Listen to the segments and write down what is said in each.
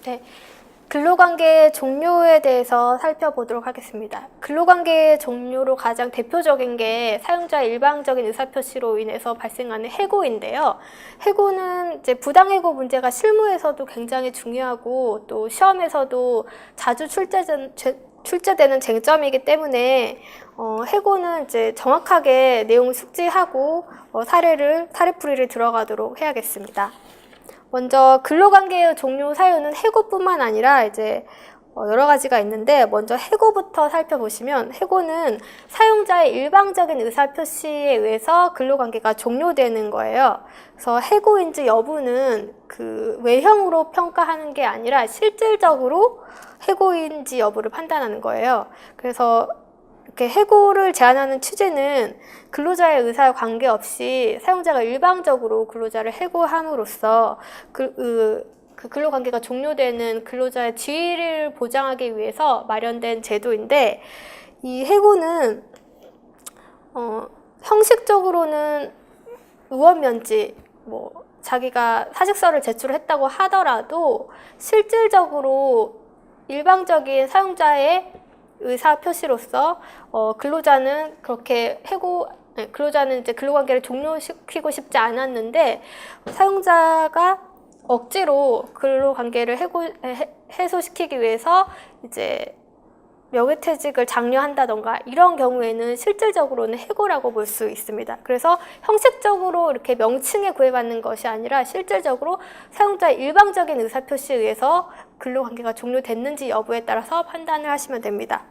네, 근로관계 종료에 대해서 살펴보도록 하겠습니다. 근로관계 종료로 가장 대표적인 게 사용자의 일방적인 의사표시로 인해서 발생하는 해고인데요. 해고는 이제 부당해고 문제가 실무에서도 굉장히 중요하고 또 시험에서도 자주 출제되는 쟁점이기 때문에 해고는 이제 정확하게 내용을 숙지하고 사례풀이를 들어가도록 해야겠습니다. 먼저 근로관계의 종료 사유는 해고뿐만 아니라 이제 여러 가지가 있는데, 먼저 해고부터 살펴보시면, 해고는 사용자의 일방적인 의사표시에 의해서 근로관계가 종료되는 거예요. 그래서 해고인지 여부는 그 외형으로 평가하는 게 아니라 실질적으로 해고인지 여부를 판단하는 거예요. 그래서 이렇게 해고를 제한하는 취지는 근로자의 의사와 관계없이 사용자가 일방적으로 근로자를 해고함으로써 그 근로관계가 종료되는 근로자의 지위를 보장하기 위해서 마련된 제도인데, 이 해고는 형식적으로는 의원면직, 자기가 사직서를 제출했다고 하더라도 실질적으로 일방적인 사용자의 의사 표시로서 근로자는 이제 근로관계를 종료시키고 싶지 않았는데, 사용자가 억지로 근로관계를 해소시키기 위해서 이제 명예퇴직을 장려한다던가 이런 경우에는 실질적으로는 해고라고 볼 수 있습니다. 그래서 형식적으로 이렇게 명칭에 구애받는 것이 아니라 실질적으로 사용자의 일방적인 의사표시에 의해서 근로관계가 종료됐는지 여부에 따라서 판단을 하시면 됩니다.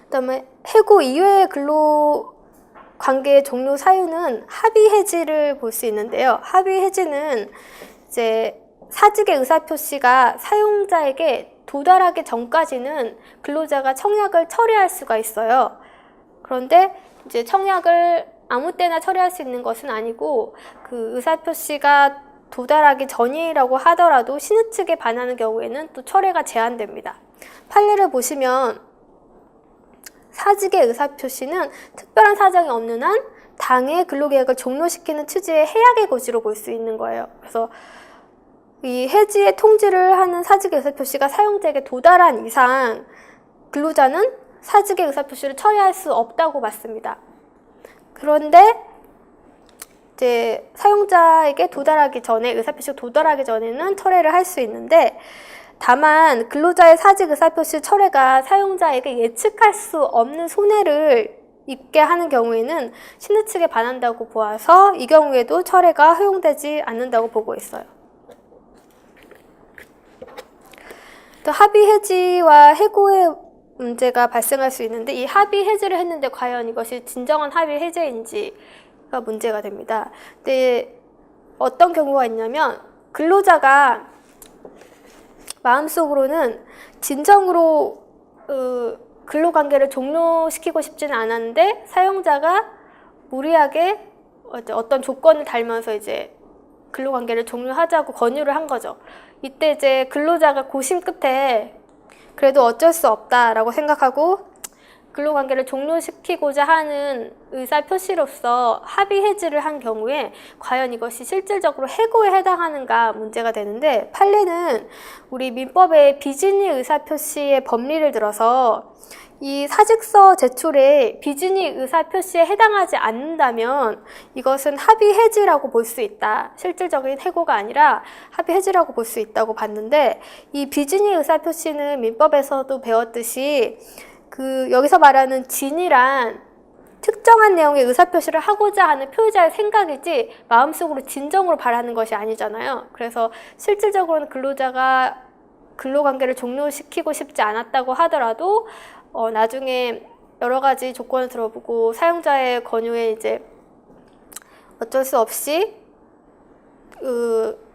그다음에 해고 이외의 근로관계의 종료 사유는 합의 해지를 볼 수 있는데요. 합의 해지는 이제 사직의 의사표시가 사용자에게 도달하기 전까지는 근로자가 청약을 처리할 수가 있어요. 그런데 이제 청약을 아무 때나 처리할 수 있는 것은 아니고, 그 의사표시가 도달하기 전이라고 하더라도 신의 측에 반하는 경우에는 또 철회가 제한됩니다. 판례를 보시면 사직의 의사표시는 특별한 사정이 없는 한 당해 근로계약을 종료시키는 취지의 해약의 고지로 볼 수 있는 거예요. 그래서 이 해지의 통지를 하는 사직의 의사표시가 사용자에게 도달한 이상 근로자는 사직의 의사표시를 처리할 수 없다고 봤습니다. 그런데 이제 사용자에게 도달하기 전에, 의사표시가 도달하기 전에는 철회를 할 수 있는데, 다만 근로자의 사직 의사표시 철회가 사용자에게 예측할 수 없는 손해를 입게 하는 경우에는 신의 측에 반한다고 보아서 이 경우에도 철회가 허용되지 않는다고 보고 있어요. 또 합의 해지와 해고의 문제가 발생할 수 있는데, 이 합의 해지를 했는데 과연 이것이 진정한 합의 해제인지가 문제가 됩니다. 근데 어떤 경우가 있냐면, 근로자가 마음속으로는 진정으로 근로관계를 종료시키고 싶지는 않았는데, 사용자가 무리하게 어떤 조건을 달면서 이제 근로관계를 종료하자고 권유를 한 거죠. 이때 이제 근로자가 고심 끝에 그래도 어쩔 수 없다라고 생각하고 근로관계를 종료시키고자 하는 의사표시로서 합의 해지를 한 경우에 과연 이것이 실질적으로 해고에 해당하는가 문제가 되는데, 판례는 우리 민법의 비진의 의사표시의 법리를 들어서 이 사직서 제출에 비진의 의사표시에 해당하지 않는다면 이것은 합의 해지라고 볼 수 있다. 실질적인 해고가 아니라 합의 해지라고 볼 수 있다고 봤는데, 이 비진의 의사표시는 민법에서도 배웠듯이 여기서 말하는 진이란 특정한 내용의 의사표시를 하고자 하는 표의자의 생각이지 마음속으로 진정으로 바라는 것이 아니잖아요. 그래서 실질적으로는 근로자가 근로관계를 종료시키고 싶지 않았다고 하더라도 나중에 여러 가지 조건을 들어보고 사용자의 권유에 이제 어쩔 수 없이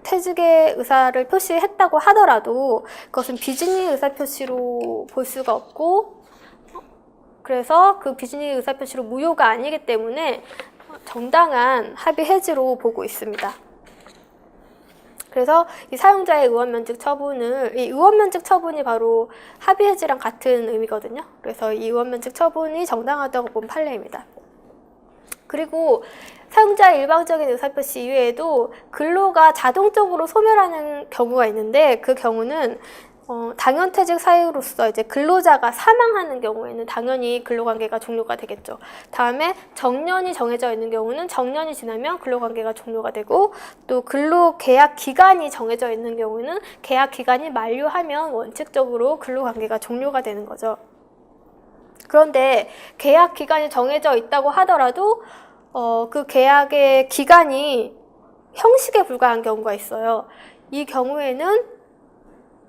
퇴직의 의사를 표시했다고 하더라도 그것은 비진의 의사표시로 볼 수가 없고, 그래서 그 비진의 의사표시로 무효가 아니기 때문에 정당한 합의 해지로 보고 있습니다. 그래서 이 사용자의 의원면직 처분을, 이 의원면직 처분이 바로 합의 해지랑 같은 의미거든요. 그래서 이 의원면직 처분이 정당하다고 본 판례입니다. 그리고 사용자의 일방적인 의사표시 이외에도 근로가 자동적으로 소멸하는 경우가 있는데, 그 경우는 당연퇴직 사유로서 이제 근로자가 사망하는 경우에는 당연히 근로관계가 종료가 되겠죠. 다음에 정년이 정해져 있는 경우는 정년이 지나면 근로관계가 종료가 되고, 또 근로계약 기간이 정해져 있는 경우는 계약 기간이 만료하면 원칙적으로 근로관계가 종료가 되는 거죠. 그런데 계약 기간이 정해져 있다고 하더라도 그 계약의 기간이 형식에 불과한 경우가 있어요. 이 경우에는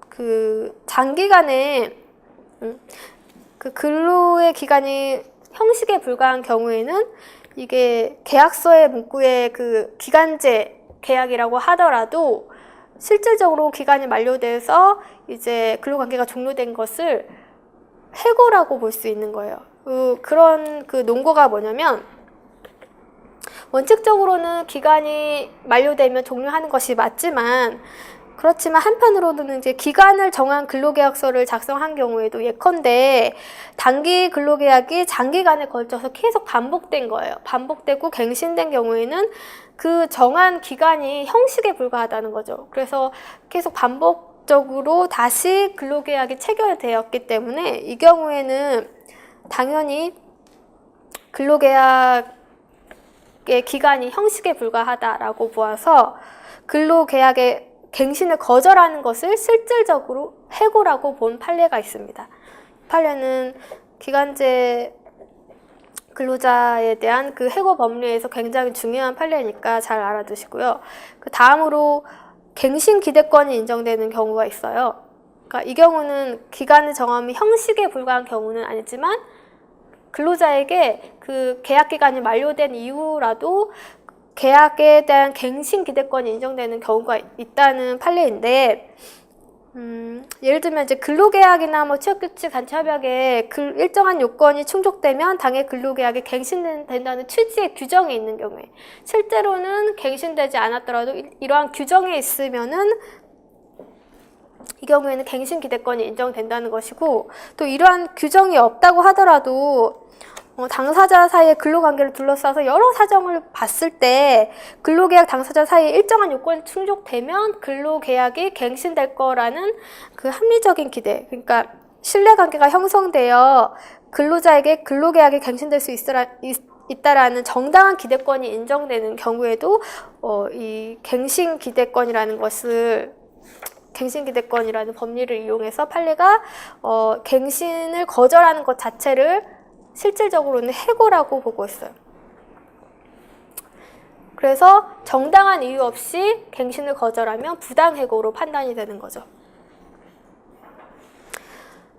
그 장기간에 그 근로의 기간이 형식에 불과한 경우에는 이게 계약서의 문구에 그 기간제 계약이라고 하더라도 실질적으로 기간이 만료돼서 이제 근로관계가 종료된 것을 해고라고 볼 수 있는 거예요. 그런 그 논거가 뭐냐면, 원칙적으로는 기간이 만료되면 종료하는 것이 맞지만, 그렇지만 한편으로는 이제 기간을 정한 근로계약서를 작성한 경우에도 예컨대 단기 근로계약이 장기간에 걸쳐서 계속 반복된 거예요. 반복되고 갱신된 경우에는 그 정한 기간이 형식에 불과하다는 거죠. 그래서 계속 반복적으로 다시 근로계약이 체결되었기 때문에 이 경우에는 당연히 근로계약의 기간이 형식에 불과하다라고 보아서 근로계약의 갱신을 거절하는 것을 실질적으로 해고라고 본 판례가 있습니다. 판례는 기간제 근로자에 대한 그 해고 법리에서 굉장히 중요한 판례니까 잘 알아두시고요. 그 다음으로 갱신 기대권이 인정되는 경우가 있어요. 그러니까 이 경우는 기간을 정하면 형식에 불과한 경우는 아니지만 근로자에게 그 계약 기간이 만료된 이후라도 계약에 대한 갱신 기대권이 인정되는 경우가 있다는 판례인데, 예를 들면 이제 근로계약이나 뭐 취업규칙 단체협약에 일정한 요건이 충족되면 당해 근로계약이 갱신된다는 취지의 규정이 있는 경우에, 실제로는 갱신되지 않았더라도 이러한 규정이 있으면은 이 경우에는 갱신 기대권이 인정된다는 것이고, 또 이러한 규정이 없다고 하더라도 당사자 사이의 근로관계를 둘러싸서 여러 사정을 봤을 때 근로계약 당사자 사이에 일정한 요건이 충족되면 근로계약이 갱신될 거라는 그 합리적인 기대, 그러니까 신뢰관계가 형성되어 근로자에게 근로계약이 갱신될 수 있다라는 정당한 기대권이 인정되는 경우에도 이 갱신기대권이라는 법리를 이용해서 판례가 갱신을 거절하는 것 자체를 실질적으로는 해고라고 보고 있어요. 그래서 정당한 이유 없이 갱신을 거절하면 부당해고로 판단이 되는 거죠.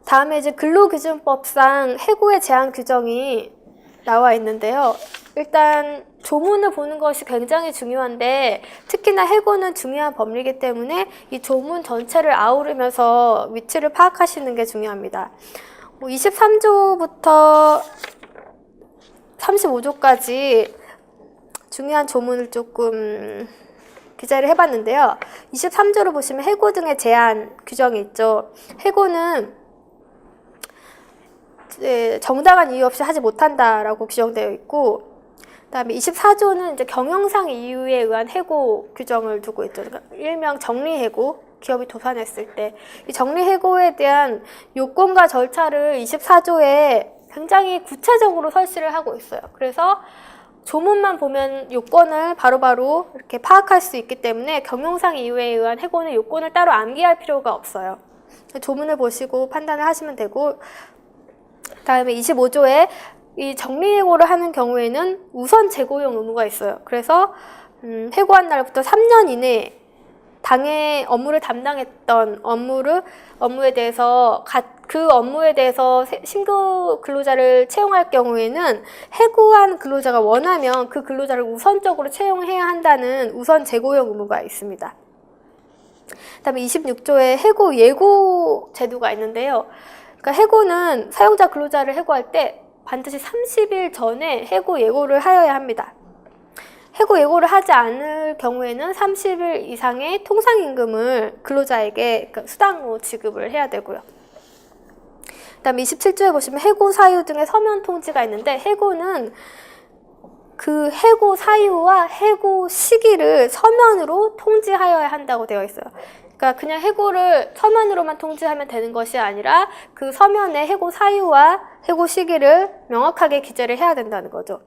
다음에 이제 근로기준법상 해고의 제한 규정이 나와 있는데요. 일단 조문을 보는 것이 굉장히 중요한데, 특히나 해고는 중요한 법리이기 때문에 이 조문 전체를 아우르면서 위치를 파악하시는 게 중요합니다. 23조부터 35조까지 중요한 조문을 조금 기재를 해봤는데요. 23조를 보시면 해고 등의 제한 규정이 있죠. 해고는 정당한 이유 없이 하지 못한다라고 규정되어 있고, 그다음에 24조는 이제 경영상 이유에 의한 해고 규정을 두고 있죠. 그러니까 일명 정리해고, 기업이 도산했을 때 이 정리해고에 대한 요건과 절차를 24조에 굉장히 구체적으로 설치를 하고 있어요. 그래서 조문만 보면 요건을 바로바로 이렇게 파악할 수 있기 때문에 경영상 이유에 의한 해고는 요건을 따로 암기할 필요가 없어요. 조문을 보시고 판단을 하시면 되고, 다음에 25조에 이 정리해고를 하는 경우에는 우선 재고용 의무가 있어요. 그래서 해고한 날부터 3년 이내에 당해 업무를 담당했던 업무에 대해서 그 업무에 대해서 신규 근로자를 채용할 경우에는 해고한 근로자가 원하면 그 근로자를 우선적으로 채용해야 한다는 우선 재고용 의무가 있습니다. 그다음에 26조에 해고 예고 제도가 있는데요. 그러니까 해고는 사용자 근로자를 해고할 때 반드시 30일 전에 해고 예고를 하여야 합니다. 해고 예고를 하지 않을 경우에는 30일 이상의 통상임금을 근로자에게 수당으로 지급을 해야 되고요. 그다음에 27조에 보시면 해고 사유 등의 서면 통지가 있는데, 해고는 그 해고 사유와 해고 시기를 서면으로 통지하여야 한다고 되어 있어요. 그러니까 그냥 해고를 서면으로만 통지하면 되는 것이 아니라 그 서면에 해고 사유와 해고 시기를 명확하게 기재를 해야 된다는 거죠.